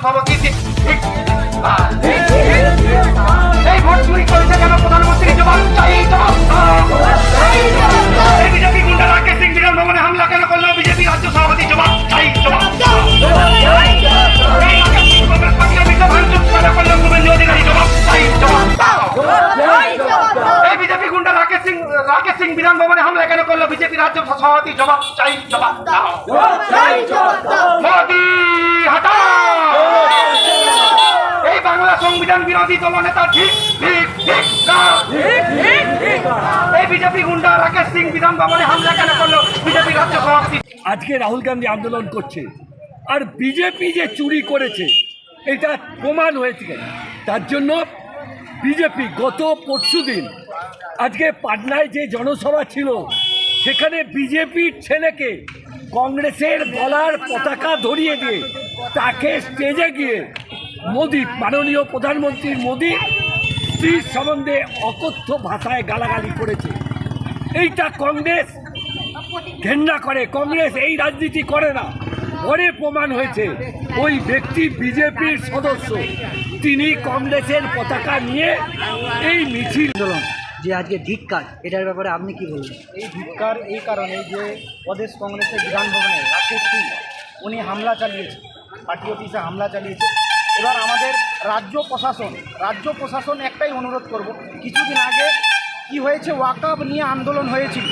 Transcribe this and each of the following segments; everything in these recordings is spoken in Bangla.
সভাপতি এই ভোট চুরি করেছে কেন প্রধানমন্ত্রী জবাব চাই, জবাব এই বিজেপি গুন্ডা রাকেশ সিং বিধান ভবনে হামলা কেন করলো বিজেপি রাজ্য সভাপতি জবাব চাই, জবাব এই রাকেশ সিং কংগ্রেস পার্টির অফিসে ভাঙচুর কেন করলো শুভেন্দু অধিকারী জবাব চাই, জবাব এই বিজেপি গুন্ডা রাকেশ সিং বিধান ভবনে হামলা কেন করলো বিজেপি রাজ্য সভাপতি জবাব চাই, জবাব মোদি হটাও এই বাংলা সংবিধান বিরোধী দলনেতা ঠিক ঠিক ঠিক এই বিজেপি গুন্ডা রাকেশ সিং বিধান ভবনে হামলা কেন করলো বিজেপি রাজ্য সভাপতি। আজকে রাহুল গান্ধী আন্দোলন করছে আর বিজেপি যে চুরি করেছে এটা প্রমাণ হয়েছে। তার জন্য বিজেপি গত পরশুদিন আজকে পাটনায় যে জনসভা ছিল সেখানে বিজেপির ছেলেকে কংগ্রেসের গলার পতাকা ধরিয়ে দিয়ে তাকে স্টেজে গিয়ে মোদি মাননীয় প্রধানমন্ত্রী মোদি স্ত্রীর সম্বন্ধে অকথ্য ভাষায় গালাগালি করেছে। এইটা কংগ্রেস ঘেন্না করে, কংগ্রেস এই রাজনীতি করে না। পরে প্রমাণ হয়েছে ওই ব্যক্তি বিজেপির সদস্য, তিনি কংগ্রেসের পতাকা নিয়ে এই মিছিল যে আজকে ধিক্কার, এটার ব্যাপারে আপনি কি বলবেন? এই ধিক্কার এই কারণে যে প্রদেশ কংগ্রেসের বিধানভবনে রাকেশ সিং উনি হামলা চালিয়েছে, পার্টি অফিসে হামলা চালিয়েছে। এবার আমাদের রাজ্য প্রশাসন একটাই অনুরোধ করব, কিছুদিন আগে কি হয়েছে, ওয়াকফ নিয়ে আন্দোলন হয়েছিল,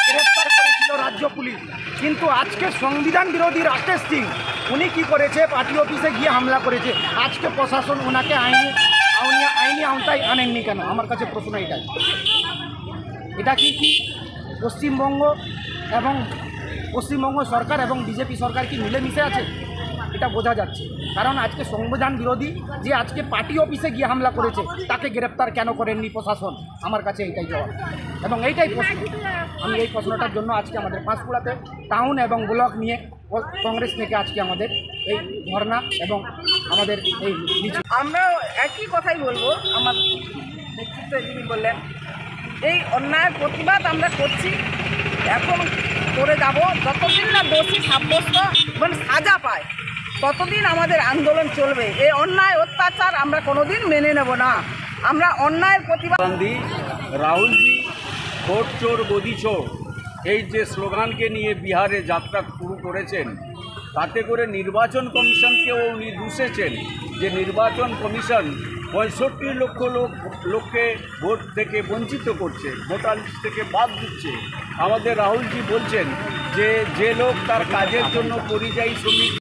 গ্রেফতার করেছিল রাজ্য পুলিশ। কিন্তু আজকে সংবিধান বিরোধী রাকেশ সিং উনি কি করেছে, পার্টি অফিসে গিয়ে হামলা করেছে। আজকে প্রশাসন ওনাকে আইনি আওতায় আনেননি কেন? আমার কাছে প্রশ্ন এটাই। এটা কি পশ্চিমবঙ্গ সরকার এবং বিজেপি সরকার কি মিলেমিশে আছে? এটা বোঝা যাচ্ছে। কারণ আজকে সংবিধান বিরোধী যে আজকে পার্টি অফিসে গিয়ে হামলা করেছে তাকে গ্রেপ্তার কেন করেননি প্রশাসন? আমার কাছে এইটাই জবাব এবং এইটাই প্রশ্ন। আমি এই প্রশ্নটার জন্য আজকে আমাদের পাঁশকুড়াতে টাউন এবং ব্লক নিয়ে কংগ্রেস থেকে আজকে আমাদের এই ধর্না এবং আমাদের এই মিছিল। আমরা একই কথাই বলবো, আমার নেতৃত্বে যিনি বললেন, এই অন্যায়ের প্রতিবাদ আমরা করছি, এখন করে যাব যতদিন না দোষী সাব্যস্ত এবং সাজা পায় ততদিন আমাদের আন্দোলন চলবে। এই অন্যায় অত্যাচার আমরা কোনোদিন মেনে নেব না। আমরা অন্যায়ের প্রতিবাদ। গান্ধী রাহুলজি ভোট চোর গদি চোর এই যে স্লোগানকে নিয়ে বিহারে যাত্রা শুরু করেছেন, তাতে করে নির্বাচন কমিশনকেও উনি দুষেছেন যে নির্বাচন কমিশন 65 লক্ষ লোককে ভোট থেকে বঞ্চিত করছে, ভোটার লিস্ট থেকে বাদ দিচ্ছে। আমাদের রাহুলজি বলছেন যে লোক তার কাজের জন্য পরিযায়ী শ্রমিক